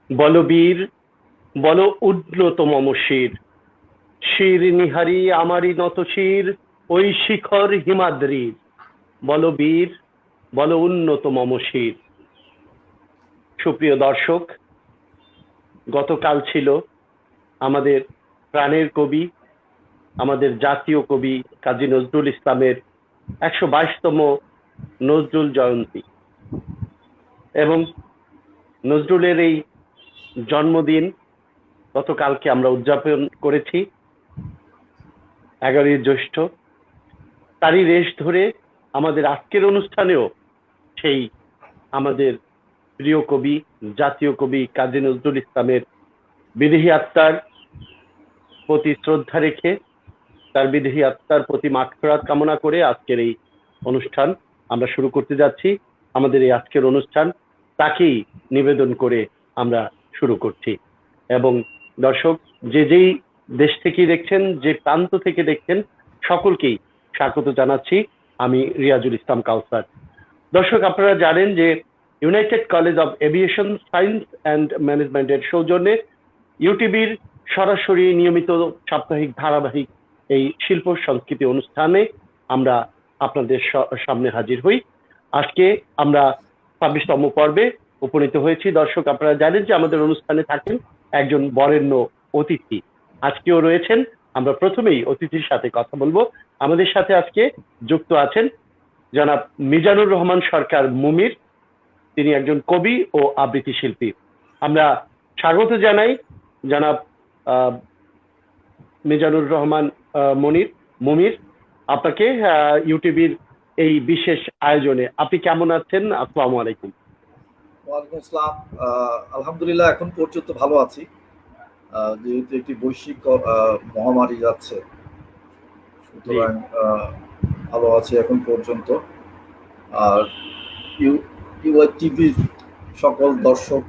বলবীর, বল উন্নত মম শির, শির নিহারি আমারই নত শির, ওই শিখর হিমাদ্রির। বলবীর, বল উন্নত মম শির। সুপ্রিয় দর্শক, গতকাল ছিল আমাদের প্রাণের কবি, আমাদের জাতীয় কবি কাজী নজরুল ইসলামের ১২২তম নজরুল জয়ন্তী এবং নজরুলের এই জন্মদিন গতকালকে আমরা উদযাপন করেছি ১১ই জ্যৈষ্ঠ। তারই রেশ ধরে আমাদের আজকের অনুষ্ঠানেও সেই আমাদের প্রিয় কবি, জাতীয় কবি কাজী নজরুল ইসলামের বিদেহী আত্মার প্রতি শ্রদ্ধা রেখে, তার বিদেহী আত্মার প্রতি মাগফিরাত কামনা করে আজকের এই অনুষ্ঠান আমরা শুরু করতে যাচ্ছি। আমাদের এই আজকের অনুষ্ঠান তাকেই নিবেদন করে আমরা শুরু করছি। এবং দর্শক, যে যেই দেশ থেকে দেখছেন, যে প্রান্ত থেকে দেখছেন, সকলকেই স্বাগত জানাচ্ছি। আমি রিয়াজুল ইসলাম কাউসার। দর্শক, আপনারা জানেন যে United college of aviation science and ম্যানেজমেন্টের সৌজন্যে ইউটিভির সরাসরি নিয়মিত সাপ্তাহিক ধারাবাহিক এই শিল্প সংস্কৃতি অনুষ্ঠানে আমরা আপনাদের সামনে হাজির হই। আজকে আমরা ২৬তম পর্বে উপনীত হয়েছি। দর্শক, আপনারা জানেন যে আমাদের অনুষ্ঠানে থাকেন একজন বরেণ্য অতিথি, আজকেও রয়েছেন। আমরা প্রথমেই অতিথির সাথে কথা বলবো। আমাদের সাথে আজকে যুক্ত আছেন জনাব মিজানুর রহমান সরকার মুমির। তিনি একজন কবি ও আবৃত্তি শিল্পী। আমরা স্বাগত জানাই জনাব মিজানুর রহমান মুমির আপনাকে ইউটিভির এই বিশেষ আয়োজনে। আপনি কেমন আছেন? আসসালামু আলাইকুম। ওয়ালাইকুম আসসালাম। আলহামদুলিল্লাহ, এখন পর্যন্ত ভালো আছি, যেহেতু একটি বৈশ্বিক মহামারী যাচ্ছে, সুতরাং ভালো আছি এখন পর্যন্ত। আর টিভির সকল দর্শক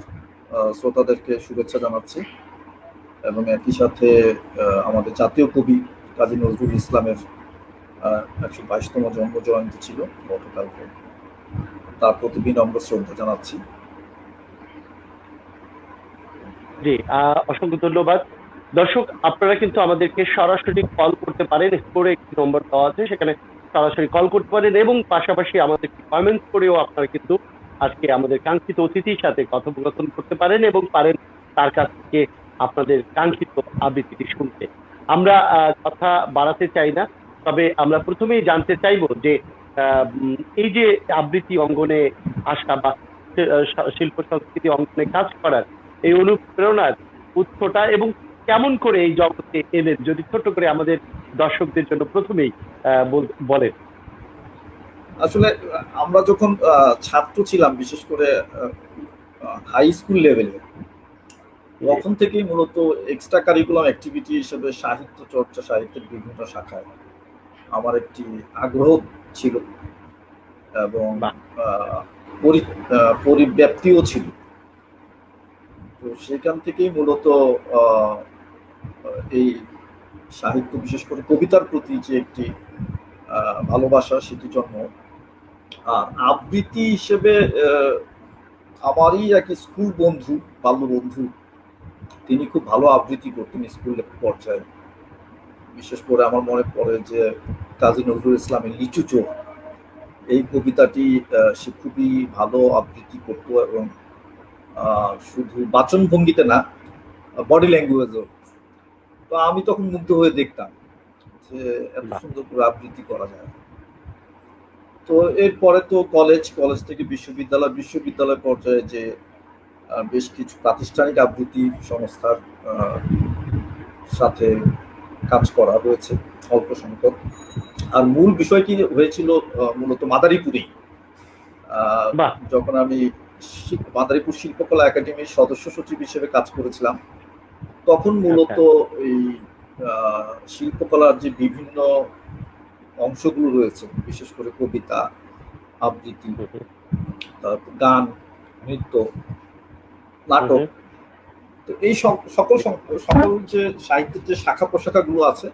শ্রোতাদেরকে শুভেচ্ছা জানাচ্ছি এবং একই সাথে আমাদের জাতীয় কবি কাজী নজরুল ইসলামের ১২২তম জন্ম জয়ন্তী ছিল গতকালকে, তার প্রতি বিনম্র শ্রদ্ধা জানাচ্ছি। জি, অসংখ্য ধন্যবাদ। দর্শক, আপনারা কিন্তু আমাদেরকে সরাসরি কল করতে পারেন। স্ক্রিনে একটি নম্বর দেওয়া আছে, সেখানে সরাসরি কল করতে পারেন এবং পাশাপাশি আমাদের কমেন্টস করেও আপনারা কিন্তু আজকে আমাদের কাঙ্ক্ষিত অতিথির সাথে কথোপকথন করতে পারেন এবং পারেন তার কাছ থেকে আপনাদের কাঙ্ক্ষিত আবৃত্তিটি শুনতে। আমরা কথা বাড়াতে চাই না, তবে আমরা প্রথমেই জানতে চাইব যে এই যে আবৃত্তি অঙ্গনে আসা বা শিল্প সংস্কৃতি অঙ্গনে কাজ করার এই অনুপ্রেরণার উৎসটা এবং কেমন করে এই জগতে এলেন, যদি ছোট করে আমাদের দর্শকদের জন্য প্রথমেই বলেন। আসলে আমরা যখন ছাত্র ছিলাম, বিশেষ করে হাই স্কুল লেভেলে, তখন থেকেই মূলত এক্সট্রা কারিকুলাম অ্যাক্টিভিটি হিসেবে সাহিত্য চর্চা, সাহিত্যের বিভিন্ন শাখায় আমার একটি আগ্রহ ছিল এবং পরিব্যাপ্তিও ছিল। তো সেখান থেকেই মূলত এই সাহিত্য, বিশেষ করে কবিতার প্রতি যে একটি ভালোবাসা, সেটি জন্ম। আর আবৃত্তি হিসেবে আমারই এক স্কুল বন্ধু, বাল্য বন্ধু, তিনি খুব ভালো আবৃত্তি করতেন স্কুল পর্যায়ে। বিশেষ করে আমার মনে পড়ে যে কাজী নজরুল ইসলামের লিচু চোখ, এই কবিতাটি সে খুবই ভালো আবৃত্তি করতো এবং শুধু বাচন ভঙ্গিতে না, বডি ল্যাঙ্গুয়েজও। তো আমি তখন মুগ্ধ হয়ে দেখতাম যে এত সুন্দর করে আবৃত্তি করা যায়। তো এরপরে তো কলেজ থেকে বিশ্ববিদ্যালয় পর্যায়ে যে বেশ কিছু প্রাতিষ্ঠানিক আবৃত্তি সংস্থার সাথে কাজ করা হয়েছে অল্প সংখ্যক। আর মূল বিষয়টি হয়েছিল মূলত মাদারীপুরেই, যখন আমি মাদারীপুর শিল্পকলা একাডেমির সদস্য সচিব হিসেবে কাজ করেছিলাম। তখন মূলত এই শিল্পকলার যে বিভিন্ন অংশগুলো রয়েছে, বিশেষ করে কবিতা, আবৃত্তি, গান, নৃত্য, নাটক, তো এই সকল যে সাহিত্যের যে শাখা প্রশাখাগুলো আছে,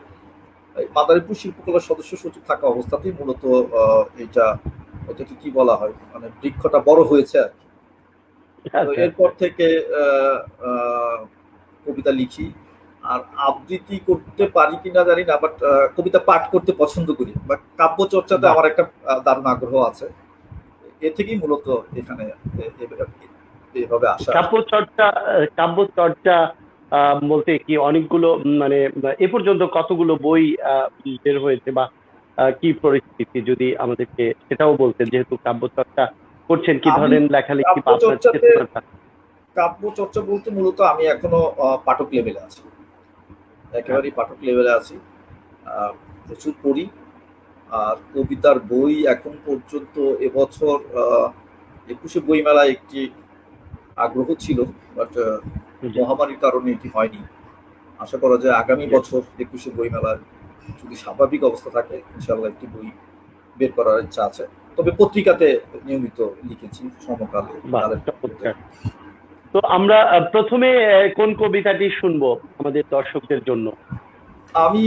মাদারীপুর শিল্পকলার সদস্য সচিব থাকা অবস্থাতেই মূলত এটাকে কি বলা হয়, মানে বৃক্ষটা বড় হয়েছে আর কি। তো আচ্ছা আচ্ছা। এরপর থেকে আহ, আহ, কবিতা লিখি। আর আবৃত্তি করতে পারি কিনা জানি না, বাট কবিতা পাঠ করতে পছন্দ করি, বা কাব্য চর্চাতে বাহ। আমার একটা দারুণ আগ্রহ আছে। এ থেকেই মূলত এখানে এভাবে আসা আর কাব্য কি। চর্চা, কাব্য চর্চা বলতে কি অনেকগুলো মানে এ পর্যন্ত কতগুলো বই বের হয়েছে, বা কি পরিস্থিতি যদি আমাদেরকে সেটাও বলতেন, যেহেতু কাব্য চর্চা করছেন, কি আমি ধরনের লেখালেখি কাব্য বা আপনার চর্চাতে, চেতনাটা? কাব্য চর্চা বলতে মূলত আমি এখনো পাঠক লেভেলে আছি, একেবারেই আচ্ছা। পাঠক লেভেলে আছি। প্রচুর পড়ি। আর কবিতার বই এখন পর্যন্ত এবছর ২১শে বইমেলায় একটি আগ্রহ ছিল, বাট জি। মহামারীর কারণে এটি হয়নি। আশা করা যায় আগামী জি। বছর ২১শে বইমেলায় যদি স্বাভাবিক অবস্থা থাকে ইনশাল্লাহ একটি বই বের করার ইচ্ছা আছে। তবে পত্রিকাতে নিয়মিত লিখেছি, সমকালে, বাহ, কালের পক্ষে। চমৎকার। তো আমরা প্রথমে কোন কবিতাটি শুনবো আমাদের দর্শকদের জন্য? আমি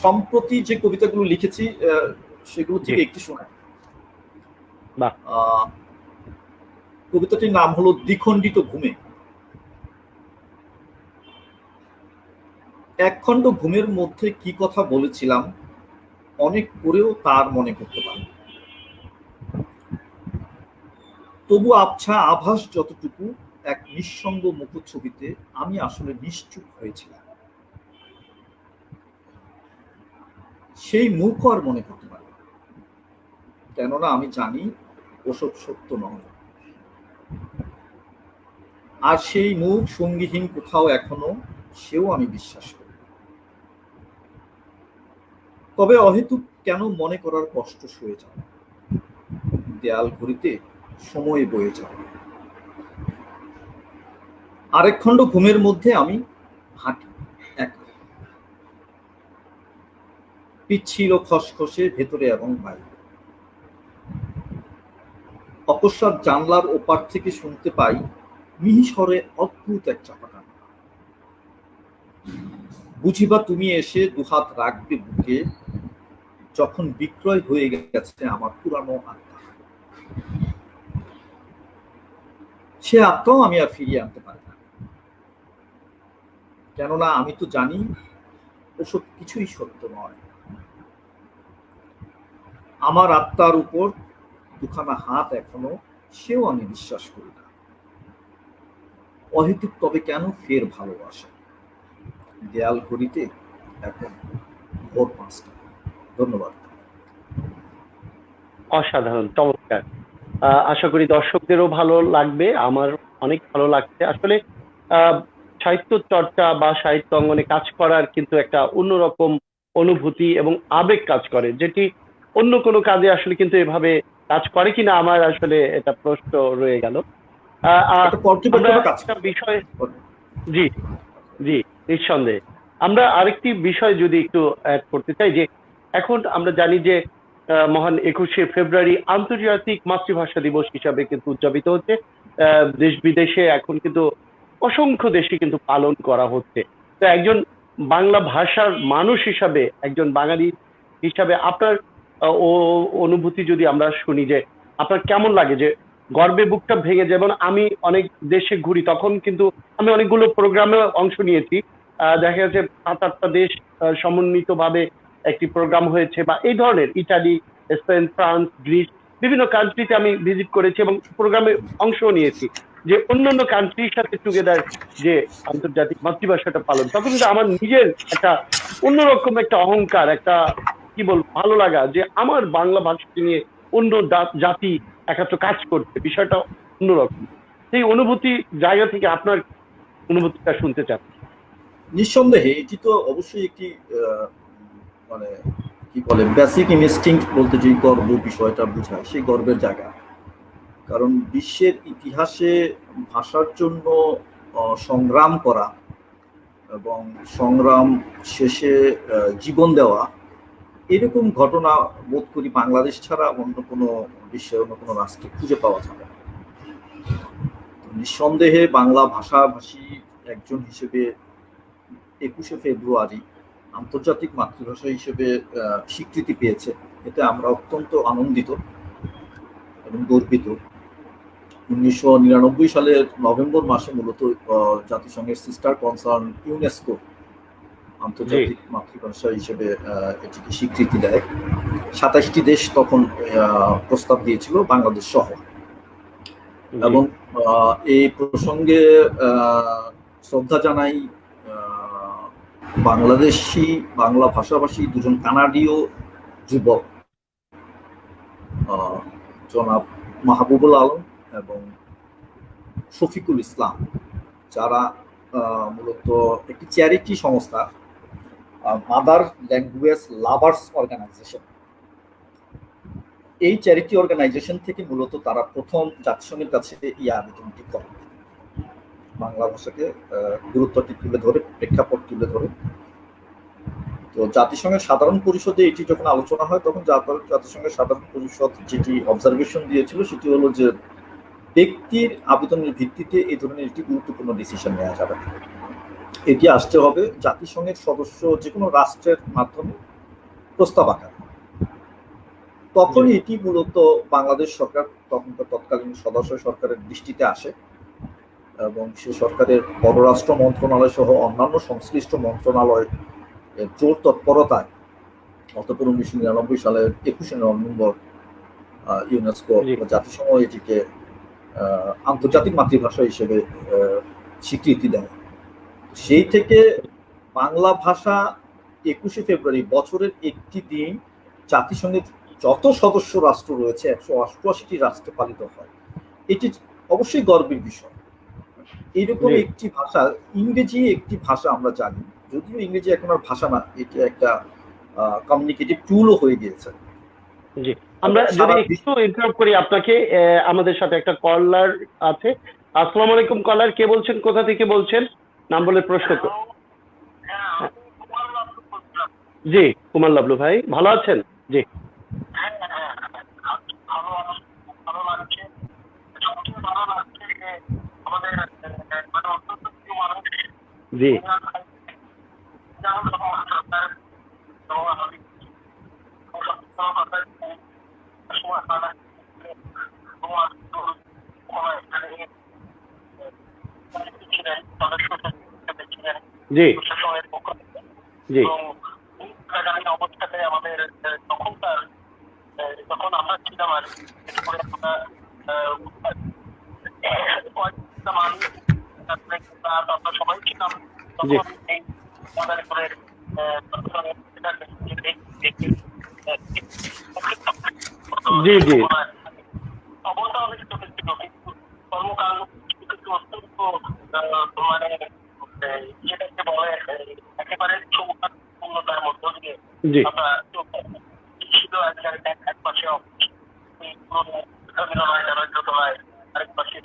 সম্প্রতি যে কবিতাগুলো লিখেছি সেগুলো জি। থেকে একটি শোনাই। বাহ। আহ, কবিতাটির নাম হলো দ্বিখণ্ডিত ঘুমে। একখণ্ড ঘুমের মধ্যে কি কথা বলেছিলাম, অনেক করেও তার মনে করতে পারি। তবু আবছা আভাস যতটুকু, এক নিঃসঙ্গ মুখচ্ছবিতে আমি আসলে নিশ্চুপ হয়েছিলাম। সেই মুখ আর মনে করতে পারি না, কেননা আমি জানি ওসব সত্য নয়। আর সেই মুখ সঙ্গীহীন কোথাও এখনো, সেও আমি বিশ্বাস করি। তবে অহেতুক কেন মনে করার কষ্ট সয়ে যায়, দেয়াল ঘড়িতে সময় বয়ে যায়। আরেক খণ্ড ঘুমের মধ্যে আমি হাঁটি একা, পিচ্ছিল খসখসে ভেতরে এবং বাইরে। অকস্মাৎ জানলার ওপার থেকে শুনতে পাই মিহিস্বরে অদ্ভুত এক চাপা কান্না। বুঝিবা তুমি এসে দুহাত রাখবে বুকে, যখন বিক্রয় হয়ে গেছে আমার পুরানো আত্মা। সে আত্মাও আমি আর ফিরিয়ে আনতে পারি না, কেননা আমি তো জানি ওসব কিছুই সত্য নয়। আমার আত্মার উপর দুখানা হাত এখনো, সেও আমি বিশ্বাস করি না। অহেতুক তবে কেন ফের ভালোবাসা, দেয়াল ঘড়িতে এখন ভোর ৫টা। ধন্যবাদ। অসাধারণ, চমৎকার। আশা করি দর্শকদেরও ভালো লাগবে, আমার অনেক ভালো লাগছে আসলে। আহ, সাহিত্য চর্চা বা সাহিত্য অঙ্গনে কাজ করার কিন্তু একটা অন্যরকম অনুভূতি এবং আবেগ কাজ করে, যেটি অন্য কোনো কাজে আসলে কিন্তু এভাবে কাজ করে কিনা আমার আসলে এটা প্রশ্ন রয়ে গেল। আহ, একটা আমরা পর্যবেক্ষণও কাজ একটা করে। বিষয়, জি, জি, নিঃসন্দেহে। আমরা আরেকটি বিষয় যদি একটু অ্যাড করতে চাই, যে এখন আমরা জানি যে মহান 21শে ফেব্রুয়ারি আন্তর্জাতিক মাতৃভাষা দিবস হিসাবে কিন্তু উদযাপিত হচ্ছে। দেশ বিদেশে এখন কিন্তু অসংখ্য দেশে কিন্তু পালন করা হচ্ছে। তো একজন বাংলা ভাষার মানুষ হিসাবে, একজন বাঙালি হিসাবে আপনার ও অনুভূতি যদি আমরা শুনি, যে আপনার কেমন লাগে, যে গর্বে বুকটা ভেঙে, যেমন আমি অনেক দেশে ঘুরি তখন কিন্তু আমি অনেকগুলো প্রোগ্রামে অংশ নিয়েছি। দেখা যাচ্ছে ৭-৮টা দেশ সমন্বিত ভাবে একটি প্রোগ্রাম হয়েছে, বা এই ধরনের ইটালি, স্পেন, ফ্রান্স, গ্রিস, বিভিন্ন কান্ট্রিতে আমি ভিজিট করেছি এবং প্রোগ্রামে অংশ নিয়েছি। যে অন্যান্য কান্ট্রির সাথে টুগেদার যে আন্তর্জাতিক মাতৃভাষাটা পালন, তখন কিন্তু আমার নিজের একটা অন্যরকম একটা অহংকার, একটা কি বলবো ভালো লাগা, যে আমার বাংলা ভাষাকে নিয়ে অন্য জাতি একাত্র কাজ করছে, বিষয়টা অন্যরকম। সেই অনুভূতি জায়গা থেকে আপনার অনুভূতিটা শুনতে চাচ্ছি। নিঃসন্দেহে এটি তো অবশ্যই একটি মানে কি বলে বেসিক ইনস্টিংক্ট বলতে যে গর্ব বিষয়টা বোঝায়, সেই গর্বের জায়গা। কারণ বিশ্বের ইতিহাসে ভাষার জন্য সংগ্রাম করা এবং সংগ্রাম শেষে জীবন দেওয়া, এরকম ঘটনা বোধ করি বাংলাদেশ ছাড়া অন্য কোনো বিশ্বের অন্য কোনো রাষ্ট্রে খুঁজে পাওয়া যাবে না। নিঃসন্দেহে বাংলা ভাষাভাষী একজন হিসেবে ২১শে ফেব্রুয়ারি আন্তর্জাতিক মাতৃভাষা হিসেবে স্বীকৃতি পেয়েছে, এতে আমরা অত্যন্ত আনন্দিত এবং গর্বিত। 1999 সালের নভেম্বর মাসে মূলত জাতিসংঘের সিস্টার কনসার্ন ইউনেস্কো আন্তর্জাতিক মাতৃভাষা হিসেবে এটিকে স্বীকৃতি দেয়। 27টি দেশ তখন প্রস্তাব দিয়েছিল, বাংলাদেশ সহ। এবং এই প্রসঙ্গে শ্রদ্ধা জানাই বাংলাদেশি বাংলা ভাষাভাষী দুজন কানাডীয় যুবক, জনাব মাহবুবুল আলম এবং শফিকুল ইসলাম, যারা মূলত একটি চ্যারিটি সংস্থা, মাদার ল্যাঙ্গুয়েজ লাভার্স অর্গানাইজেশন, এই চ্যারিটি অর্গানাইজেশন থেকে মূলত তারা প্রথম জাতিসংঘের কাছে এই আবেদনটি করে, বাংলা ভাষাকে গুরুত্বটি তুলে ধরে, প্রেক্ষাপট তুলে ধরে। তো জাতিসংঘের সাধারণ পরিষদে এটি যখন আলোচনা হয়, তখন জাতিসংঘের সাধারণ পরিষদ যেটি অবজারভেশন দিয়েছিল সেটি হলো যে ব্যক্তির আবেদনের ভিত্তিতে এই ধরনের একটি গুরুত্বপূর্ণ ডিসিশন নেওয়া যাবে না, এটি আসতে হবে জাতিসংঘের সদস্য যে কোনো রাষ্ট্রের মাধ্যমে প্রস্তাব আকারে। তখন এটি মূলত বাংলাদেশ সরকার, তৎকালীন সদস্য সরকারের দৃষ্টিতে আসে এবং সে সরকারের পররাষ্ট্র মন্ত্রণালয় সহ অন্যান্য সংশ্লিষ্ট মন্ত্রণালয় জোর তৎপরতায় অতঃপর 1999 সালের 21শে নভেম্বর ইউনেস্কো জাতিসংঘ এটিকে আন্তর্জাতিক মাতৃভাষা হিসেবে স্বীকৃতি দেয়। সেই থেকে বাংলা ভাষা 21শে ফেব্রুয়ারি বছরের একটি দিন জাতিসংঘের যত সদস্য রাষ্ট্র রয়েছে 188টি রাষ্ট্রে পালিত হয়। এটি অবশ্যই গর্বের বিষয়। এইরকম একটি ভাষা, ইংরেজি একটি ভাষা আমরা জানি, যদিও ইংরেজি এখন আর ভাষা না, এটি একটা কমিউনিকেটিভ টুলও হয়ে গিয়েছে। জি, আমরা যদি একটু ইন্টারাপ্ট করি আপনাকে, আমাদের সাথে একটা কলার আছে। আসসালামু আলাইকুম কলার, কে বলছেন, কোথা থেকে বলছেন, নাম বলে প্রশ্ন করুন। জি, কুমার লাবলু ভাই, ভালো আছেন? জি জি জি জি অবস্থাতে আমাদের তখন আমরা ছিলাম আর আমরা সবাই ছিলাম তখন এই জি জি অবস্থা অনেক ছিল, কিন্তু কর্মকাল কিন্তু অত্যন্ত মানে যেটাকে বলে একেবারে পূর্ণতার মধ্য দিয়ে আমরা ছিল। এক পাশে আরেক পাশে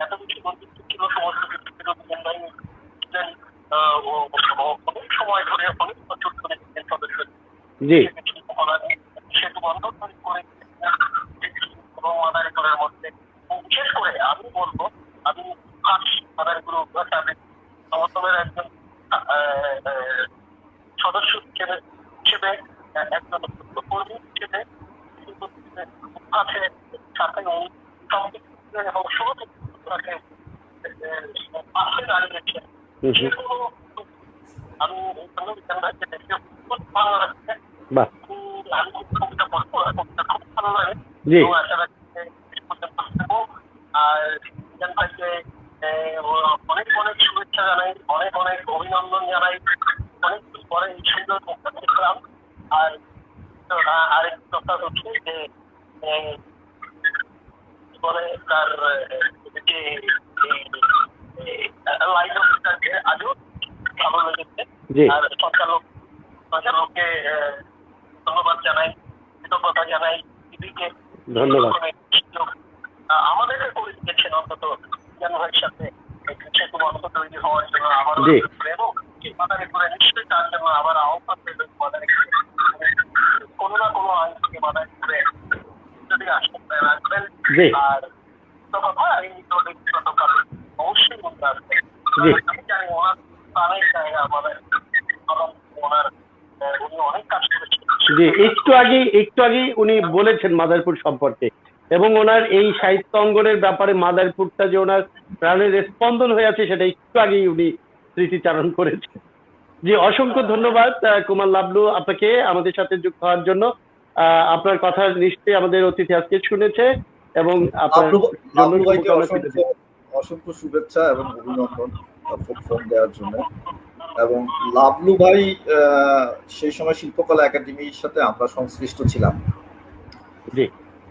এত কিছু বন্ধুত্ব ছিল, সমস্ত কিছু ছিল। অনেক সময় ধরে, অনেক বছর ধরে সদস্য সেতু বন্ধ করে এবং মাদারীপুরের মধ্যে, বিশেষ করে আমি বলবো, আমি মাদারীপুর সংগঠনের একজন সদস্য হিসেবে একজন কর্মী হিসেবে আছে সাথে এবং শুরু পাশে দাঁড়িয়েছে। আমি ভালো লাগছে, আমি কবিতা পড়বো, কবিতা খুব ভালো লাগে। আর ভাইকে অনেক অনেক শুভেচ্ছা জানাই, অনেক অনেক অভিনন্দন জানাই, অনেক পরে এই সুন্দর বক্তা দেখলাম। আর আরেক কথা হচ্ছে যে বলে তার যে লাইন অফিসারকে আজও ভালো লেগেছে। আর সঞ্চালককে ধন্যবাদ জানাই, কৃতজ্ঞতা জানাই, দিদিকে ধন্যবাদ, আমাদেরকে করে দিয়েছেন অন্তত জ্ঞান ভাইয়ের সাথে সেতু বন্ধ তৈরি হওয়ার জন্য, আবার এবং মাদারীপুরে নিশ্চয়ই তার জন্য আবার আহ্বান দেবে। মাদারীপুরে কোনো না কোনো আইন থেকে মাদারীপুরে যদি আসতে রাখবেন। আর কথা এই গতকালে অবশ্যই মধ্যে আসবে। আমি জানি ওনার প্রাণের জায়গা আমাদের, ওনার উনি অনেক কাজ করেছেন। একটু আগে উনি বলেছেন মাদারীপুর সম্পর্কে। এবং ওনার এই সাহিত্য অঙ্গনের ব্যাপারে মাদারীপুরটা যে ওনার প্রাণের স্পন্দন হয়ে আছে সেটা একটু আগেই উনি স্মৃতিচারণ করেছেন। জি, অসংখ্য ধন্যবাদ কুমার লাবলু আপনাকে আমাদের সাথে যুক্ত হওয়ার জন্য। আপনার কথা নিশ্চয়ই আমাদের অতিথি আজকে শুনেছে এবং আপনার অসংখ্য শুভেচ্ছা এবং অভিনন্দন ফোন দেওয়ার জন্য। এবং লাবলু ভাই সেই সময় শিল্পকলা একাডেমির সাথে আমরা সংশ্লিষ্ট ছিলাম।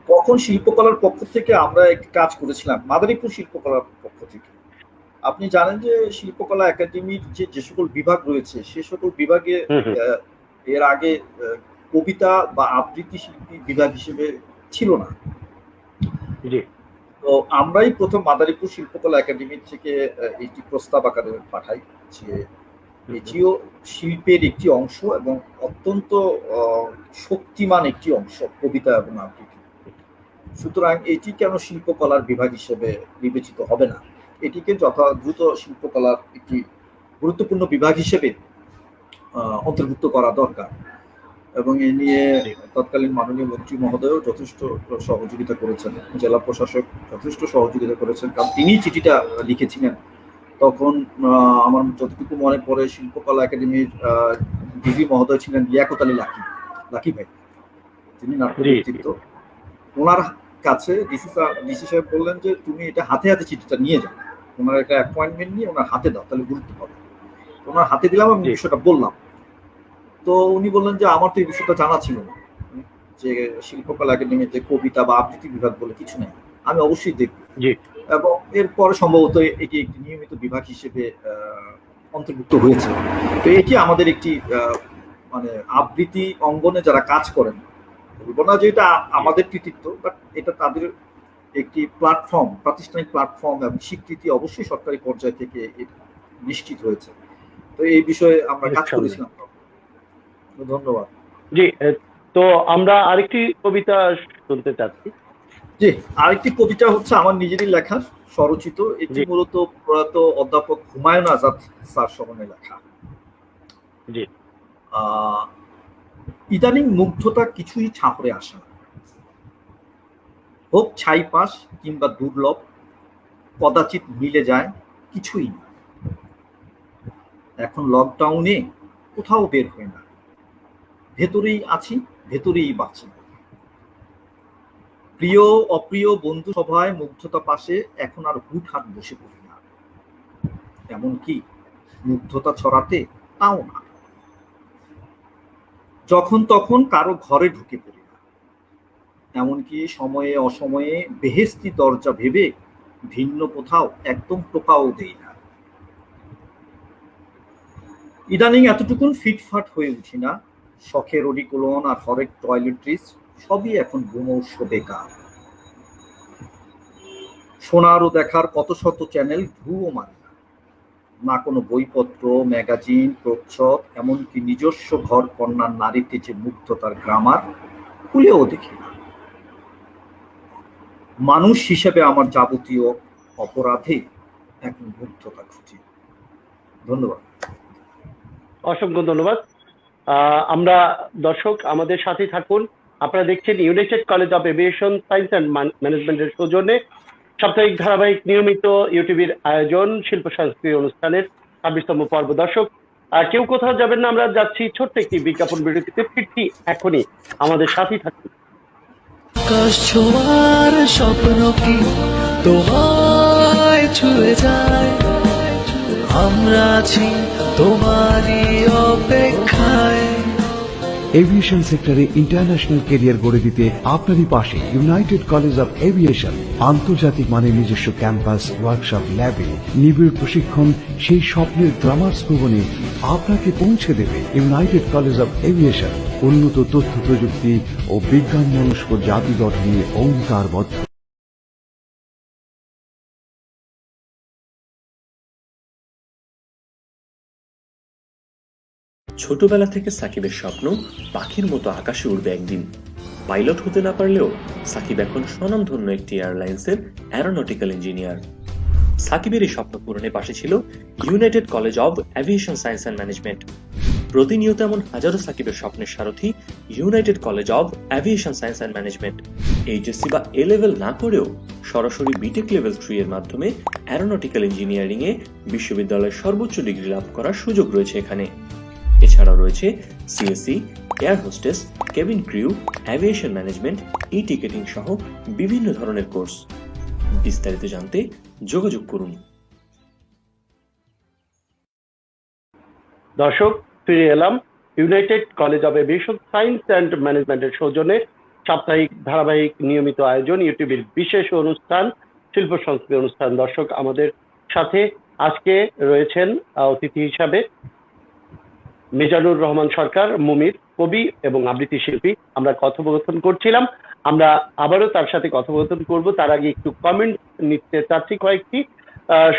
তখন শিল্পকলার পক্ষ থেকে আমরা একটি কাজ করেছিলাম মাদারীপুর শিল্পকলার পক্ষ থেকে। আপনি জানেন যে শিল্পকলা একাডেমির যে সকল বিভাগ রয়েছে সে সকল বিভাগে এর আগে কবিতা বা আবৃত্তি শিল্পী বিভাগ হিসেবে ছিল না। তো আমরাই প্রথম মাদারীপুর শিল্পকলা একাডেমি থেকে একটি প্রস্তাব আকারে পাঠাই যে এটিও শিল্পের একটি অংশ এবং অত্যন্ত শক্তিমান একটি অংশ কবিতা এবং আবৃত্তি। সুতরাং এটি কেন শিল্পকলার বিভাগ হিসেবে বিবেচিত হবে না, এটিকে যথাদ্রুত শিল্পকলার একটি গুরুত্বপূর্ণ বিভাগ হিসেবে অন্তর্ভুক্ত করা দরকার। এবং এ নিয়ে তৎকালীন মাননীয় মন্ত্রী মহোদয়ও যথেষ্ট সহযোগিতা করেছেন, জেলা প্রশাসক যথেষ্ট সহযোগিতা করেছেন, কারণ তিনি চিঠিটা লিখেছিলেন। তখন আমার যতটুকু মনে পড়ে শিল্পকলা একাডেমির ডিজি মহোদয় ছিলেন লিয়াকত আলী লাকি ভাই, তিনি নাট্য ব্যক্তিত্ব। ওনার কাছে ডিসি সাহেব বললেন যে তুমি এটা হাতে হাতে চিঠিটা নিয়ে যাও, ওনার একটা অ্যাপয়েন্টমেন্ট নিয়ে ওনার হাতে দাও, তাহলে গুরুত্ব পাবে। ওনার হাতে দিলাম আমি বিষয়টা বললাম। তো উনি বললেন যে আমার তো এই বিষয়টা জানা ছিল না যে শিল্পকলা একাডেমিতে কবিতা বা আবৃত্তি বিভাগ বলে কিছু নেই, আমি অবশ্যই দেখব। এবং এরপরে সম্ভবত এটি একটি নিয়মিত বিভাগ হিসেবে অন্তর্ভুক্ত হয়েছে। তো এটি আমাদের একটি মানে আবৃত্তি অঙ্গনে যারা কাজ করেন, বলবো না যে এটা আমাদের কৃতিত্ব, বাট এটা তাদের একটি প্ল্যাটফর্ম, প্রাতিষ্ঠানিক প্ল্যাটফর্ম এবং স্বীকৃতি অবশ্যই সরকারি পর্যায় থেকে নিশ্চিত হয়েছে। তো এই বিষয়ে আমরা কাজ করেছিলাম। ধন্যবাদ। জি, তো আমরা আরেকটি কবিতা শুনতে চাচ্ছি। জি, আরেকটি কবিতা হচ্ছে আমার নিজেরই লেখা, স্বরচিত। এটি মূলত প্রয়াত অধ্যাপক হুমায়ুন আজাদ স্যার সমনে লেখা। জি, ইদানিং মুগ্ধতা কিছুই ছাপড়ে আসে না, হোক ছাইপাশ কিংবা দুর্লভ, কদাচিৎ মিলে যায় কিছুই না। এখন লকডাউনে কোথাও বের হয় না, ভেতরেই আছি, ভেতরেই বাঁচি। প্রিয় অপ্রিয় বন্ধু সভায় মুগ্ধতা পাশে এখন আর হুটহাট বসে পড়ি না, এমনকি মুগ্ধতা ছড়াতে তাও না। যখন তখন কারো ঘরে ঢুকে পড়ি না, এমনকি সময়ে অসময়ে বেহেস্তি দরজা ভেবে ভিন্ন কোথাও একদম টোকাও দেই না। ইদানিং এতটুকুন ফিটফাট হয়ে উঠি না, শখের অডিকোলন আর হরেক টয়লেট্রিজ সবই এখন গুমর্ষ বেকার। শোনার ও দেখার কত শত চ্যানেল ভুয়ো মানে না, কোনো বইপত্র, ম্যাগাজিন, প্রচ্ছদ, এমনকি নিজস্ব ঘর কন্যার নারীতে যে মুগ্ধতার গ্রামার খুলেও দেখি না। মানুষ হিসেবে আমার যাবতীয় অপরাধে এখন মুগ্ধতা খুঁজি। ধন্যবাদ। অসংখ্য ধন্যবাদ। আমরা দর্শক আমাদের সাথে থাকুন। আপনারা দেখছেন United college of aviation science and ম্যানেজমেন্টের সৌজন্যে সাপ্তাহিক ধারাবাহিক নিয়মিত ইউটিউবের আয়োজন শিল্প সংস্কৃতি অনুষ্ঠানের 26তম পর্ব। দর্শক কেউ কোথাও যাবেন না, আমরা যাচ্ছি ছোট্ট একটি বিজ্ঞাপন বিরতিতে, ফিরছি এখনই, আমাদের সাথেই থাকুন। আকাশ ছোঁয়ার স্বপ্ন কি তোমায় ছুঁয়ে যায়, আমরা আছি তোমারই অপেক্ষায়। এভিয়েশন সেক্টরে ইন্টারন্যাশনাল ক্যারিয়ার গড়ে দিতে আপনারই পাশে ইউনাইটেড কলেজ অফ এভিয়েশন। আন্তর্জাতিক মানের নিজস্ব ক্যাম্পাস, ওয়ার্কশপ, ল্যাবে নিবিড় প্রশিক্ষণ, সেই স্বপ্নের গ্রামার্স ভবনে আপনাকে পৌঁছে দেবে ইউনাইটেড কলেজ অফ এভিয়েশন। উন্নত তথ্য প্রযুক্তি ও বিজ্ঞান মনস্ক জাতি গঠনে অঙ্গীকারবদ্ধ। ছোটবেলা থেকে সাকিবের স্বপ্ন পাখির মতো আকাশে উড়বে একদিন। পাইলট হতে না পারলেও সাকিব এখন স্বনামধন্য একটি এয়ারলাইন্সের অ্যারোনটিক্যাল ইঞ্জিনিয়ার। সাকিবের এই স্বপ্ন পূরণে পাশে ছিল United college of aviation science and management. প্রতিনিয়ত এমন হাজারো সাকিবের স্বপ্নের সারথি United college of aviation science and management. HSC বা এ লেভেল না করেও সরাসরি বিটেক লেভেল 3 এর মাধ্যমে অ্যারোনটিক্যাল ইঞ্জিনিয়ারিং এ বিশ্ববিদ্যালয়ের সর্বোচ্চ ডিগ্রি লাভ করার সুযোগ রয়েছে এখানে। এছাড়াও রয়েছে CSC, air hostess, cabin crew, aviation management, e ticketing সহ বিভিন্ন ধরনের কোর্স। বিস্তারিত জানতে যোগাযোগ করুন। দর্শক, ফিরে এলাম United college of aviation science and ম্যানেজমেন্টের সৌজন্যে সাপ্তাহিক ধারাবাহিক নিয়মিত আয়োজন ইউটিউবের বিশেষ অনুষ্ঠান শিল্প সংস্কৃতি অনুষ্ঠান। দর্শক, আমাদের সাথে আজকে রয়েছেন অতিথি হিসাবে মিজানুর রহমান সরকার, মুমির, কবি এবং আবৃত্তি শিল্পী। আমরা কথোপকথন করছিলাম, আমরা আবারও তার সাথে কথোপকথন করব। তার আগে একটু কমেন্ট নিতে চাচ্ছি কয়েকটি।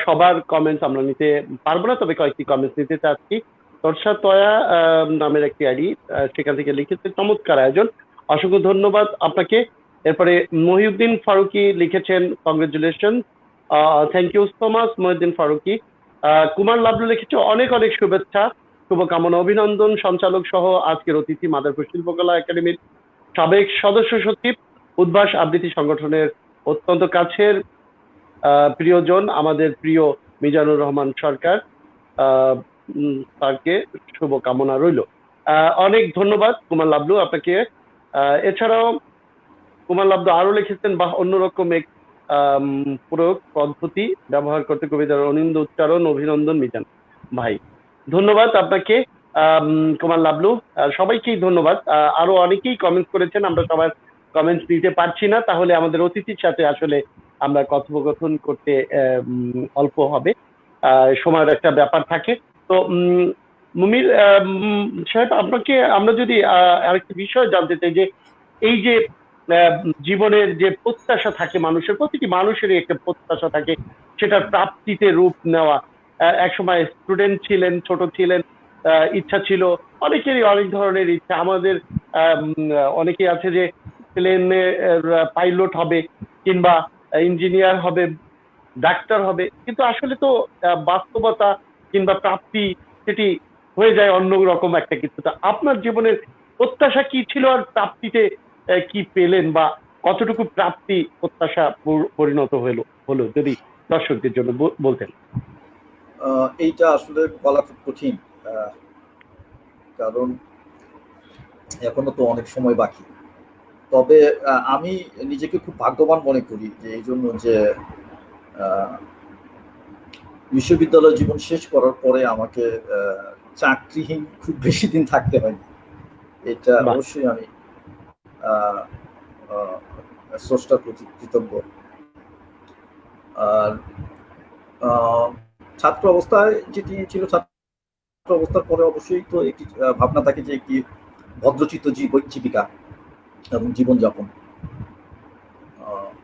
সবার কমেন্টস আমরা নিতে পারবো না, তবে কয়েকটি কমেন্টস নিতে চাচ্ছি। তর্ষা তয়া নামের একটি আইডি, সেখান থেকে লিখেছে চমৎকার আয়োজন, অসংখ্য ধন্যবাদ আপনাকে। এরপরে মহিউদ্দিন ফারুকি লিখেছেন congratulation, thank you so much Mohiuddin Faruqui. Kumar Lablu লিখেছে অনেক অনেক শুভেচ্ছা, শুভকামনা, অভিনন্দন সঞ্চালক সহ আজকের অতিথি মাদারপুর শিল্পকলা একাডেমির সাবেক সদস্য সচিব, উদ্ভাস আবৃত্তি সংগঠনের অত্যন্ত কাছের প্রিয়জন আমাদের প্রিয় মিজানুর রহমান সরকার, তাকে শুভকামনা রইল। অনেক ধন্যবাদ কুমার লাবলু আপনাকে। এছাড়াও কুমার লাবলু আরো লিখেছেন, বা অন্যরকম এক প্রয়োগ পদ্ধতি ব্যবহার করতে কবিতার অনিন্দ উচ্চারণ, অভিনন্দন মিজান ভাই। ধন্যবাদ আপনাকে কুমার লাবলু, সবাইকেই ধন্যবাদ। আরো অনেকেই কমেন্ট করেছেন, আমরা সবার কমেন্টস দিতে পারছি না, তাহলে আমাদের অতিথির সাথে আসলে আমরা কথোপকথন করতে অল্প হবে, সময়ের একটা ব্যাপার থাকে। তো মুমির সাহেব, আপনাকে আমরা যদি আরেকটি বিষয় জানতে চাই, যে এই যে জীবনের যে প্রত্যাশা থাকে মানুষের, প্রতিটি মানুষেরই একটা প্রত্যাশা থাকে, সেটার প্রাপ্তিতে রূপ নেওয়া। একসময় স্টুডেন্ট ছিলেন, ছোট ছিলেন, ইচ্ছা ছিল, অনেকেরই অনেক ধরনের ইচ্ছা। আমাদের অনেকেই আছে যে প্লেনের পাইলট হবে, কিংবা ইঞ্জিনিয়ার হবে, ডাক্তার হবে, কিন্তু আসলে তো বাস্তবতা কিংবা প্রাপ্তি সেটি হয়ে যায় অন্য রকম একটা কিছু। তা আপনার জীবনের প্রত্যাশা কি ছিল, আর প্রাপ্তিতে কি পেলেন, বা কতটুকু প্রাপ্তি প্রত্যাশা পরিণত হলো যদি দর্শকদের জন্য বলতেন। এইটা আসলে বলা খুব কঠিন, কারণ এখনো তো অনেক সময় বাকি। তবে আমি নিজেকে খুব ভাগ্যবান মনে করি যে এই জন্য যে বিশ্ববিদ্যালয় জীবন শেষ করার পরে আমাকে চাকরিহীন খুব বেশি দিন থাকতে হয়নি। এটা অবশ্যই আমি স্রষ্টার প্রতি কৃতজ্ঞ। আর ছাত্র অবস্থায় যেটি ছিল, ছাত্র অবস্থার পরে অবশ্যই তো একটি ভাবনা থাকে যে একটি ভদ্রচিত্ত জীবিকা এবং জীবনযাপন।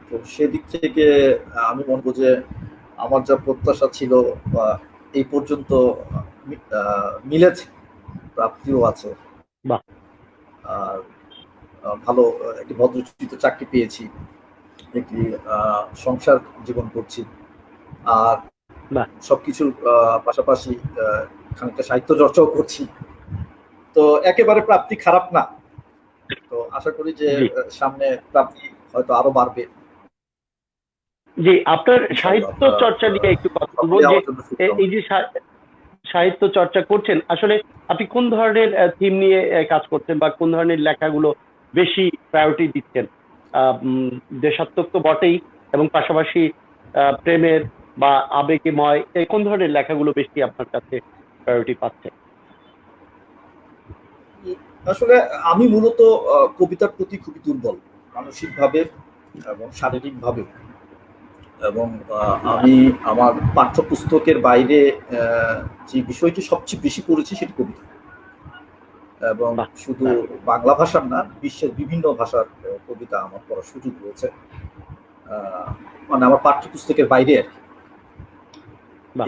তো সেদিক থেকে আমি মনে করি যে আমার যা প্রত্যাশা ছিল এই পর্যন্ত মিলেছে, প্রাপ্তিও আছে। আর ভালো একটি ভদ্রচিত্ত চাকরি পেয়েছি, একটি সংসার জীবন করছি, আর সবকিছুর পাশাপাশি খানিকটা সাহিত্য চর্চাও করছি। তো একেবারে প্রাপ্তি খারাপ না। তো আশা করি যে সামনে প্রাপ্তি হয়তো আরো বাড়বে। জি, আপনার সাহিত্য চর্চা নিয়ে একটু কথা বলবো। যে এই যে সাহিত্য চর্চা করছেন, আসলে আপনি কোন ধরনের থিম নিয়ে কাজ করছেন, বা কোন ধরনের লেখাগুলো বেশি প্রায়োরিটি দিচ্ছেন? দেশাত্মক তো বটেই, এবং পাশাপাশি প্রেমের বা আবেগময়, কোন ধরনের লেখাগুলো বেশি আপনার কাছে প্রায়োরিটি পাচ্ছে? আসলে আমি মূলত কবিতার প্রতি খুবই দুর্বল, মানসিকভাবে এবং শারীরিকভাবে। এবং আমি আমার পাঠ্যপুস্তকের বাইরে যে বিষয়টি সবচেয়ে বেশি পড়েছি সেটি কবিতা, এবং শুধু বাংলা ভাষার না, বিশ্বের বিভিন্ন ভাষার কবিতা আমার পড়ার সুযোগ রয়েছে। মানে আমার পাঠ্যপুস্তকের বাইরে আর কি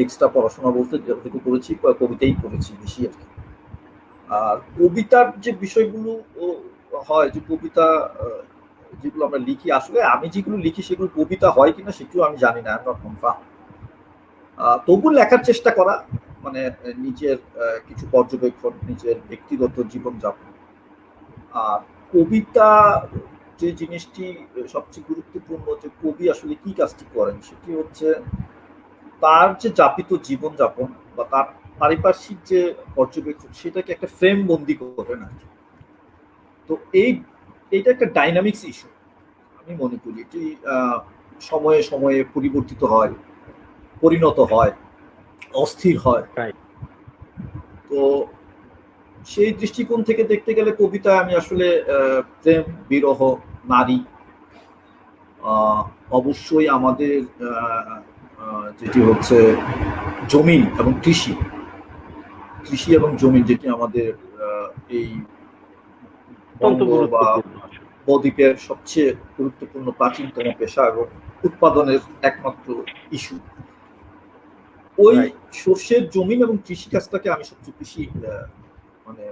এক্সট্রা পড়াশোনা বলতে যেটুকু করেছি, কবিতাই পড়েছি বেশি আর কি। আর কবিতার যে বিষয়গুলো হয়, যে কবিতা যেগুলো আমরা লিখি, আসলে আমি যেগুলো লিখি সেগুলো কবিতা হয় কিনা সেটিও আমি জানি না, কনফার্ম। তবু লেখার চেষ্টা করা, মানে নিজের কিছু পর্যবেক্ষণ, নিজের ব্যক্তিগত জীবনযাপন। আর কবিতা যে জিনিসটি সবচেয়ে গুরুত্বপূর্ণ, যে কবি আসলে কি কাজটি করেন, সেটি হচ্ছে তার যে যাপিত জীবনযাপন বা তার পারিপার্শ্বিক যে পর্যবেক্ষণ, সেটাকে একটা ফ্রেম বন্দি করেন আর কি। তো এইটা একটা ডাইনামিক্স ইস্যু আমি মনে করি। এটি সময়ে সময়ে পরিবর্তিত হয়, পরিণত হয়, অস্থির হয়। Right. তো সেই দৃষ্টিকোণ থেকে দেখতে গেলে কবিতায় আমি আসলে প্রেম, বিরহ, নারী, অবশ্যই আমাদের যেটি হচ্ছে জমিন এবং কৃষি এবং জমিন, যেটি আমাদের এই অত্যন্ত বঙ্গ বা গুরুত্বপূর্ণ। বদ্বীপের সবচেয়ে গুরুত্বপূর্ণ প্রাচীনতম পেশা এবং উৎপাদনের একমাত্র ইস্যু। ওই Right. শস্যের জমিন এবং কৃষি কাজটাকে আমি সবচেয়ে বেশি মানে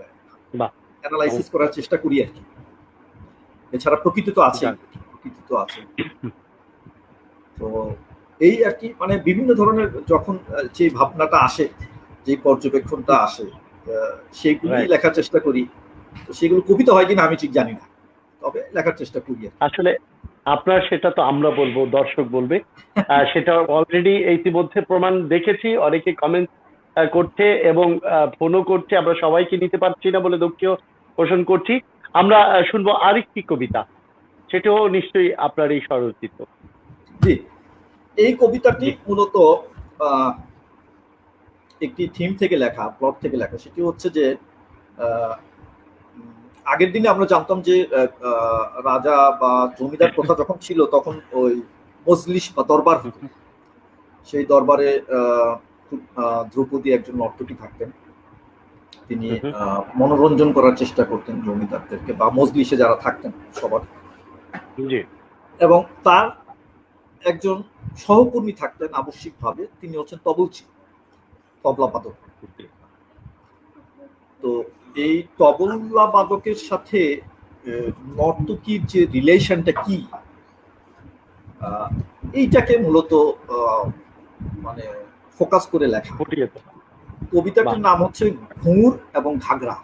বাহ, অ্যানালাইসিস করার চেষ্টা করি আর কি। এছাড়া প্রকৃতি তো আছে, যাক। তো এই আর কি, মানে বিভিন্ন ধরনের যখন যে ভাবনাটা আসে, যে পর্যবেক্ষণটা আসে, সেগুলি Right. লেখার চেষ্টা করি। তো সেগুলো কবিতা হয় কিনা আমি ঠিক জানি না, তবে লেখার চেষ্টা করি আর কি। আসলে আপনার সেটা তো আমরা বলবো, দর্শক বলবে। সেটা অলরেডি ইতিমধ্যে প্রমাণ দেখেছি, অনেকে কমেন্ট করছে এবং ফোনও করছে। আমরা সবাইকে নিতে পারছি না বলে দুঃখ পোষণ করছি। আমরা শুনবো আরেকটি কবিতা, সেটাও নিশ্চয়ই আপনার এই স্বরচিত। জি, এই কবিতাটি মূলত একটি থিম থেকে লেখা, প্লট থেকে লেখা। সেটি হচ্ছে যে আগের দিনে আমরা জানতাম যে রাজা বা জমিদার প্রথা যখন ছিল, তখন ওই মজলিস বা দরবার হতো। সেই দরবারে দ্রৌপদী একজন নর্তকী থাকতেন। তিনি মনোরঞ্জন করার চেষ্টা করতেন জমিদারদেরকে বা মজলিসে যারা থাকতেন সবার। জি। এবং তার একজন সহকর্মী থাকতেন আবশ্যিকভাবে, তিনি হচ্ছেন তবলচি, তবলা বাদক। তো এই তবলা বাদকের সাথে নর্তকীর যে রিলেশনটা কি, এইটাকে মূলত মানে ফোকাস করে লেখা। কবিতাটির নাম হচ্ছে ঘুঙুর এবং ঘাগরা।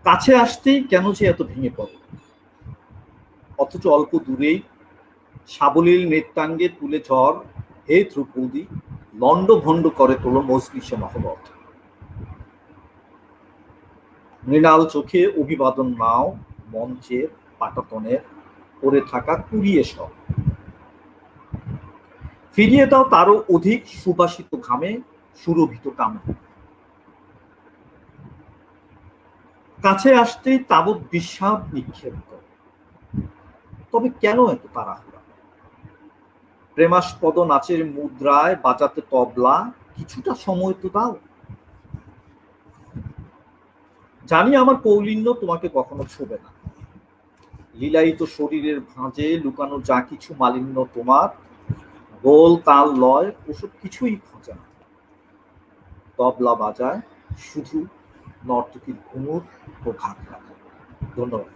কাছে আসতেই কেন যে এত ভেঙে পড়ে, অথচ অল্প দূরেই সাবলীল নৃত্যাঙ্গে তুলে ঝড়, হে ধ্রুপদী লন্ড ভন্ড করে তোলো মজলিসে মহবত। মৃণাল চোখে অভিবাদন নাও, মঞ্চের পাটাতনের পড়ে থাকা কুড়িয়ে সব। ফিরিয়ে দাও তারও অধিক সুবাসিত ঘামে, সুরভিত কামে। কাছে আসতেই তাবৎ বিষাদ নিক্ষেপ করে, তবে কেন এত তাড়াহুড়া? প্রেমাস্পদ নাচের মুদ্রায় বাজাতে তবলা, কিছুটা সময় তো দাও। জানি আমার কৌলিন্য তোমাকে কখনো ছোবে না, লীলায়িত শরীরের ভাঁজে লুকানো যা কিছু মালিন্য তোমার, গোল তাল লয় ওসব কিছুই খোঁজে না। তবলা বাজায় শুধু নর্তকীর ঘুঙুর ও ঘাগরা। ধন্যবাদ।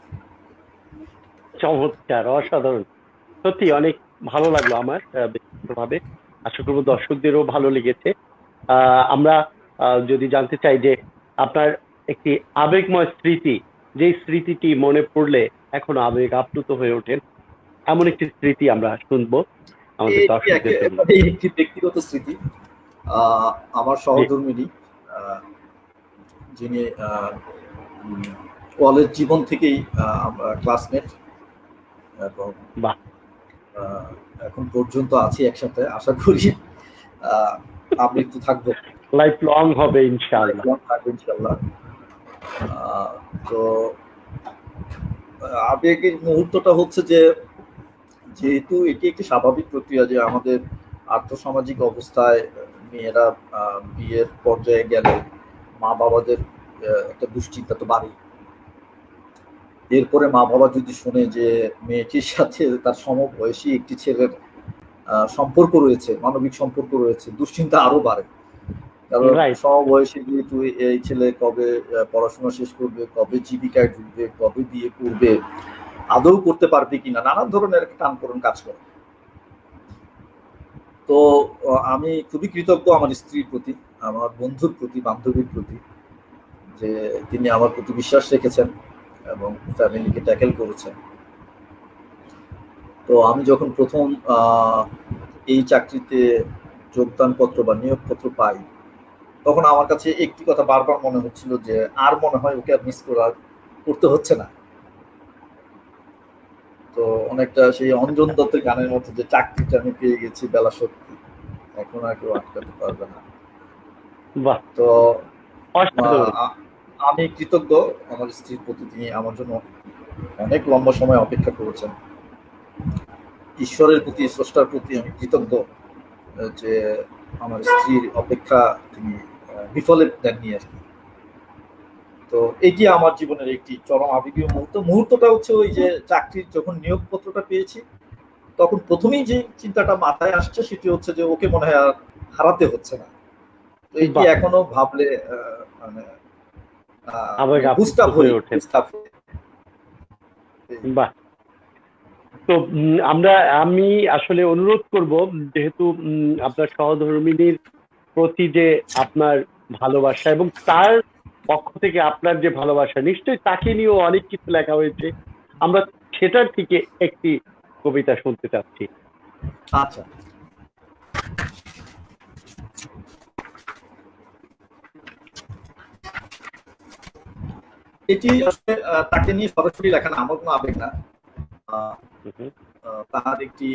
চমৎকার, অসাধারণ, সত্যি অনেক ভালো লাগলো আমার ব্যক্তিগতভাবে। আশা করবো দর্শকদেরও ভালো লেগেছে। আমরা যদি জানতে চাই যে আপনার একটি আবেগময় স্মৃতি, যে স্মৃতিটি মনে পড়লে এখনো আবেগ আপ্লুত হয়ে ওঠেন, এমন একটি স্মৃতি আমরা শুনবো আমাদের দর্শকদের জন্য। একটি ব্যক্তিগত স্মৃতি। আমার সহধর্মিণী, যিনি কলেজ জীবন থেকেই আমরা ক্লাসমেট এবং এখন পর্যন্ত আছি একসাথে। আশা করি আমৃত্যু থাকবো, লাইফ লং হবে ইনশাআল্লাহ। তো আবেগের মুহূর্তটা হচ্ছে যে, যেহেতু এটি একটি স্বাভাবিক প্রক্রিয়া যে আমাদের আর্থসামাজিক অবস্থায় মেয়েরা বিয়ের পর্যায়ে গেলে মা বাবাদের একটা দুশ্চিন্তা তো বাড়ে। এরপরে মা বাবা যদি শুনে যে মেয়েটির সাথে তার সমবয়সী একটি ছেলের সম্পর্ক রয়েছে, মানবিক সম্পর্ক রয়েছে, দুশ্চিন্তা আরো বাড়ে। কারণ সমবয়সী যেহেতু এই ছেলে কবে পড়াশোনা শেষ করবে, কবে জীবিকায় ঢুকবে, কবে বিয়ে করবে, আদৌ করতে পারবে কিনা, নানান ধরনের টানপোড়েন কাজ করে। তো আমি খুবই কৃতজ্ঞ আমার স্ত্রীর প্রতি, আমার বন্ধুর প্রতি, বান্ধবীর প্রতি, যে তিনি আমার প্রতি বিশ্বাস রেখেছেন এবং ফ্যামিলিকে ট্যাকেল করেছেন। তো আমি যখন প্রথম এই চাকরিতে যোগদানপত্র বা নিয়োগপত্র পাই, তখন আমার কাছে একটি কথা বারবার মনে হচ্ছিল যে আর মনে হয় ওকে আর মিস করতে হচ্ছে না। তো অনেকটা সেই অঞ্জন দত্তের গানের মতো, যে চাকরিটা আমি পেয়ে গেছি বেলা সত্যি, এখন আর কেউ আটকাতে পারবে না। বাহ, তো অসাধারণ। আমি কৃতজ্ঞ আমার স্ত্রীর প্রতি, তিনি আমার জন্য অনেক লম্বা সময় অপেক্ষা করেছেন। ঈশ্বরের প্রতি, স্রষ্টার প্রতি আমি কৃতজ্ঞ যে আমার স্ত্রীর অপেক্ষা তিনি বিফলে দেননি আর কি। তো এটি আমার জীবনের একটি চরম আবেগীয় মুহূর্তটা হচ্ছে ওই যে চাকরির যখন নিয়োগপত্রটা পেয়েছি, তখন প্রথমেই যে চিন্তাটা মাথায় আসছে সেটি হচ্ছে যে ওকে মনে হয় আর হারাতে হচ্ছে না। তো এটি এখনো ভাবলে মানে বুস্ট আপ হয়ে ওঠে। বাহ। তো আমি আসলে অনুরোধ করব, যেহেতু আপনার সহধর্মিনীর প্রতি যে আপনার ভালোবাসা এবং তার পক্ষ থেকে আপনার যে ভালোবাসা, নিশ্চয়ই তাকে নিয়েও অনেক কিছু লেখা হয়েছে, আমরা সেটার থেকে একটি কবিতা শুনতে চাচ্ছি। আচ্ছা, এটি আসলে তাকে নিয়ে সরাসরি লেখা না, আমার কোনো আবেগ না। তার একটি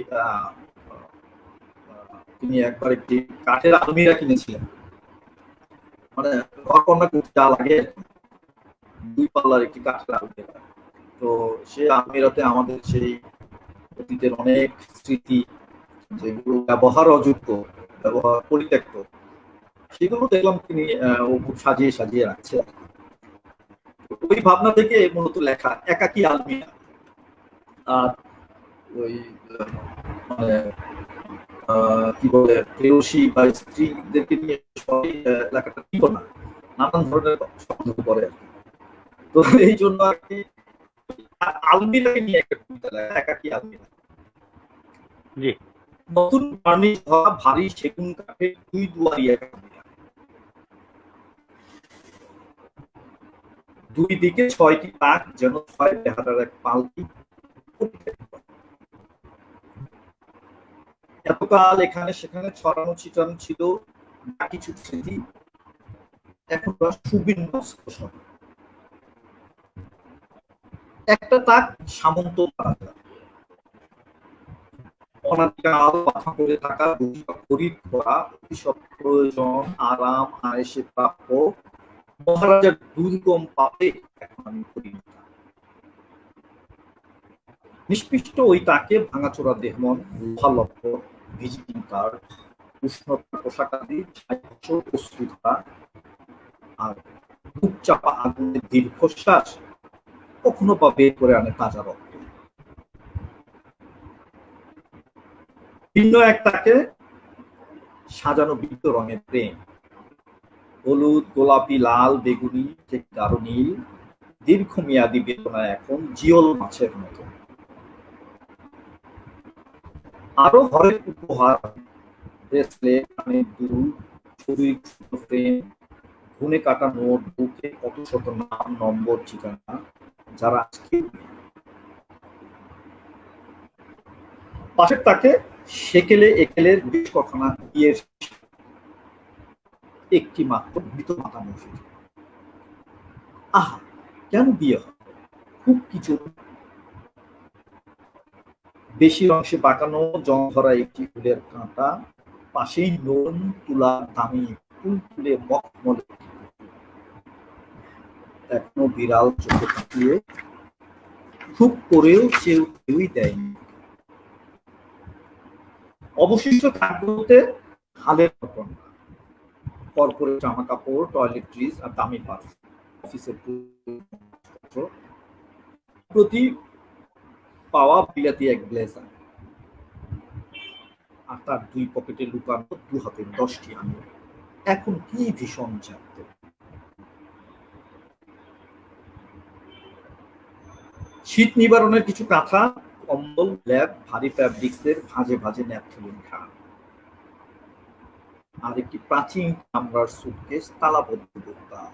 তিনি একবার একটি কাঠের আলমিরা কিনেছিলেন, মানে ঘর কন্যা করতে যা লাগে 2 পাল্লার একটি কাঠের আলমিরা। তো সেই আলমিরাতে আমাদের সেই অতীতের অনেক স্মৃতি, যেগুলো ব্যবহার অযোগ্য, ব্যবহার পরিত্যক্ত, সেগুলো দেখলাম তিনি ও খুব সাজিয়ে সাজিয়ে রাখছে। ওই ভাবনা থেকে মূলত লেখা একাকী আলমিরা। আর ওই মানে কি বলে, প্রেয়সী বা স্ত্রীদেরকে নিয়ে সবাই লেখাটা ঠিক না, নানান ধরনের শব্দ করে আর কি। তো এই জন্য আর কি আলমিরাকে নিয়ে একটা কবিতা লেখা, একাকী আলমিরা। নতুন বার্নিশ ধরা ভারী সেগুন কাঠের 2 দুয়ারি এক আলমিরা, 2 দিকে 6টি তাক, যেন 6 বেহারার এক পালকি। এতকাল এখানে সেখানে ছড়ানো ছিটানো ছিল কিছু স্মৃতি, এখন সুবিন্যস্ত সব। একটা তাক সামন্ত রাজা, অনাদিকাল মাথা করে থাকা খরিদ করা সব প্রয়োজন, আরাম আয়েসে প্রাপ্য মহারাজার দুর্গম পাপে এখন আমি করি। নিষ্পিষ্ট ওই তাকে ভাঙাচোরা দেহমন, লোহালক্ষ, ভিজিটিং কার্ড, উষ্ণতা পোশাকাদি, অশ্রুধা আর বুক চাপা আগুনের দীর্ঘশ্বাস কখনো বা বের করে আনে তাজা রক্ত। ভিন্ন এক তাকে সাজানো বৃত্ত রঙের প্রেম, হলুদ, গোলাপি, লাল, বেগুনি, ঠিক গাঢ় নীল, দীর্ঘমেয়াদী বেদনা এখন জিওল মাছের মতো। আরো ঘরের উপহার, ব্রেসলেট, কানের দুল, ছবির ফ্রেম, গুনে কাটা নোট, বুকে কত শত নাম, নম্বর, ঠিকানা, যারা আজকে পাশের তাকে সেকেলে একেলের বেশ কখনা বিয়ের একটি মাত্র মৃত মাতা মসজিদ। আহা, কেন বিয়ে হয়, খুব কিছু বেশি অংশে বাঁকানো জং ধরা একটি ফুলের কাঁটা, পাশেই নুন তুলা দামি ফুল তুলে মখমলে, এখনো বিড়াল চোখে তাকিয়ে খুব করেও কেউই দেয়নি। অবশিষ্ট থাকতে হালের ঘটনা, কর্পোরেট জামা কাপড়, টয়লেট্রিজ আর দামি পারফিউম, অফিসের প্রতি পাওয়া বিলাতি এক ব্লেজার, আর তার 2 পকেটে লুকানো 2 হাতের 10টি আঙুল। এখন কি ভীষণ চাপ্ত। শীত নিবারণের কিছু কাঁথা, কম্বল, ল্যাব, ভারী ফ্যাব্রিক্সের ভাঁজে ভাঁজে ন্যাপথলিন ঘাম, আর একটি প্রাচীন চামড়ার সুটকেস, তালাবদ্ধ বোতল।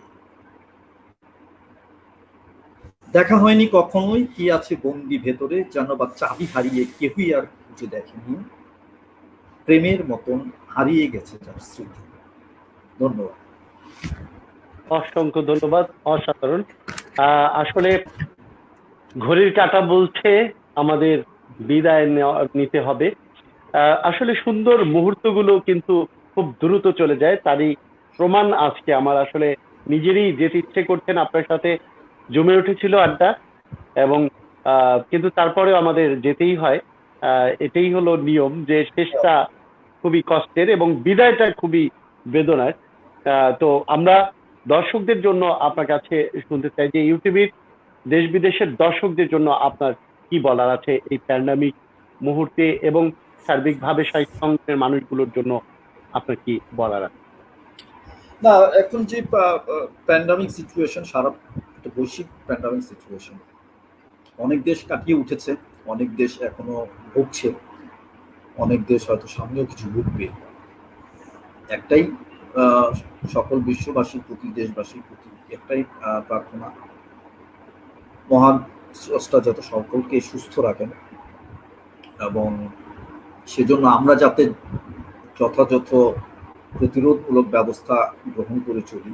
দেখা হয়নি কখনোই কি আছে বন্দি ভেতরে, যেন বা চাবি হারিয়ে কেউই আর খুঁজে দেখেনি, প্রেমের মতন হারিয়ে গেছে যার স্মৃতি। ধন্যবাদ। অসংখ্য ধন্যবাদ, অসাধারণ। আসলে ঘড়ির কাঁটা বলছে আমাদের বিদায় নিতে হবে। আসলে সুন্দর মুহূর্তগুলো কিন্তু খুব দ্রুত চলে যায়, তারই প্রমাণ আজকে আমার আসলে নিজেরই যেতে ইচ্ছে করছেন, আপনার সাথে জমে উঠেছিল আড্ডা, এবং কিন্তু তারপরেও আমাদের যেতেই হয়। এটাই হলো নিয়ম, যে শেষটা খুবই কষ্টের এবং বিদায়টা খুবই বেদনার। তো আমরা দর্শকদের জন্য আপনার কাছে শুনতে চাই যে ইউটিভির দেশ বিদেশের দর্শকদের জন্য আপনার কি বলার আছে এই প্যান্ডামিক মুহূর্তে, এবং সার্বিকভাবে স্বাস্থ্যের মানুষগুলোর জন্য আপনার কি বলার আছে? না, এখন যে প্যান্ডামিক সিচুয়েশন, সারা বৈশ্বিক প্যান্ডামিক সিচুয়েশন, অনেক দেশ কাটিয়ে উঠেছে, অনেক দেশ এখনো ভুগছে, অনেক দেশ হয়তো সামনেও কিছু ভুগবে। একটাই সকল বিশ্ববাসীর প্রতি, দেশবাসীর প্রতি একটাই প্রার্থনা, মহান স্রষ্টা যাতে সকলকে সুস্থ রাখেন, এবং সেজন্য আমরা যাতে যথাযথ প্রতিরোধমূলক ব্যবস্থা গ্রহণ করে চলি,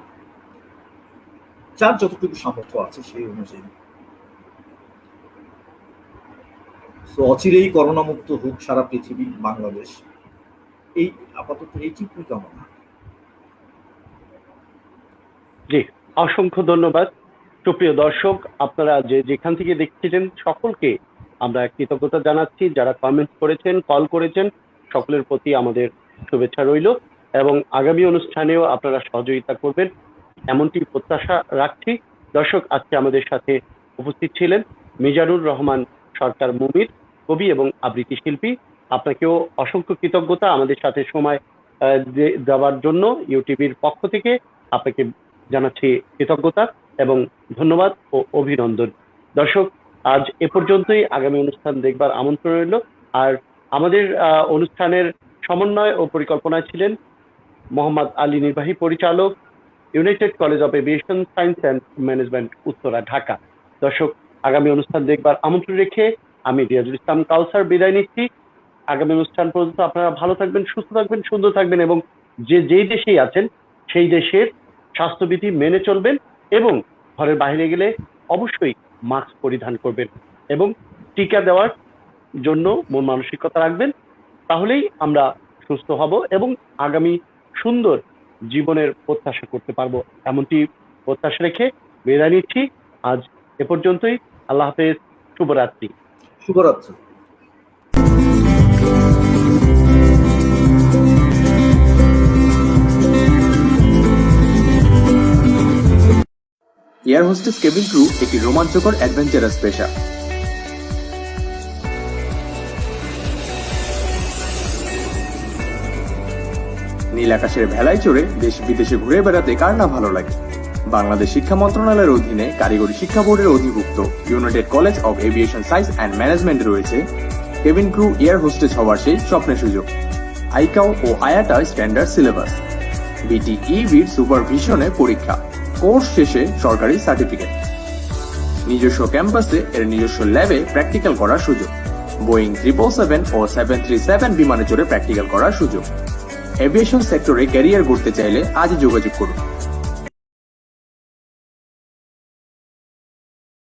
যার যতটুকু সামর্থ্য আছে সেই অনুযায়ী। তো অচিরেই করোনা মুক্ত হোক সারা পৃথিবী, বাংলাদেশ, এই আপাতত এইটুকুই কামনা। জি, অসংখ্য ধন্যবাদ। সুপ্রিয় দর্শক, আপনারা যেখান থেকে দেখছিলেন সকলকে আমরা কৃতজ্ঞতা জানাচ্ছি। যারা কমেন্ট করেছেন, কল করেছেন, সকলের প্রতি আমাদের শুভেচ্ছা রইল, এবং আগামী অনুষ্ঠানেও আপনারা সহযোগিতা করবেন এমনটি প্রত্যাশা রাখছি। দর্শক, আজকে আমাদের সাথে উপস্থিত ছিলেন মিজানুর রহমান সরকার মুমির, কবি এবং আবৃত্তি শিল্পী। আপনাকেও অসংখ্য কৃতজ্ঞতা আমাদের সাথে সময় দেওয়ার জন্য। ইউটিভির পক্ষ থেকে আপনাকে জানাচ্ছি কৃতজ্ঞতা এবং ধন্যবাদ ও অভিনন্দন। দর্শক, আজ এ পর্যন্তই। আগামী অনুষ্ঠান দেখবার আমন্ত্রণ রইল। আর আমাদের অনুষ্ঠানের সমন্বয় ও পরিকল্পনায় ছিলেন মোহাম্মদ আলী, নির্বাহী পরিচালক, United college of aviation science and management, Uttara, Dhaka. দর্শক, আগামী অনুষ্ঠান দেখবার আমন্ত্রণ রেখে আমি রিয়াজুল ইসলাম কাউসার বিদায় নিচ্ছি। আগামী অনুষ্ঠান পর্যন্ত আপনারা ভালো থাকবেন, সুস্থ থাকবেন, সুন্দর থাকবেন, এবং যেই দেশেই আছেন সেই দেশের স্বাস্থ্যবিধি মেনে চলবেন, এবং ঘরের বাইরে গেলে অবশ্যই মাস্ক পরিধান করবেন এবং টিকা দেওয়ার জন্য মন মানসিকতা রাখবেন। তাহলেই আমরা সুস্থ হব এবং আগামী সুন্দর জীবনের প্রত্যাশা করতে পারবো, এমনটি প্রত্যাশা রেখে বিদায় নিচ্ছি। আজ এ পর্যন্তই। আল্লাহ হাফেজ, শুভরাত্রি। শুভরাত্রি। এয়ার হোস্টেস কেবিন ক্রু একটি রোমাঞ্চকর অ্যাডভেঞ্চারাস পেশা। নীল আকাশের ভেলায় চড়ে দেশ বিদেশে ঘুরে বেড়াতে কার না ভালো লাগে। বাংলাদেশ শিক্ষা মন্ত্রণালয়ের অধীনে কারিগরি শিক্ষা বোর্ডের অধিভুক্ত United college of aviation science and management রয়েছে কেবিন ক্রু এয়ার হোস্টেস হওয়ার সেই স্বপ্নের সুযোগ। আইকাও ও আয়াটা স্ট্যান্ডার্ড সিলেবাস, বিটিইবির সুপারভিশনে পরীক্ষা, কোর্স শেষে সরকারি সার্টিফিকেট, নিজস্ব ক্যাম্পাসে এর নিজস্ব ল্যাবে প্র্যাকটিক্যাল করার সুযোগ, বোয়িং 777 ও 737 বিমানে চড়ে প্র্যাকটিক্যাল করার সুযোগ। এভিয়েশন সেক্টরে ক্যারিয়ার গড়তে চাইলে আজই যোগাযোগ করুন।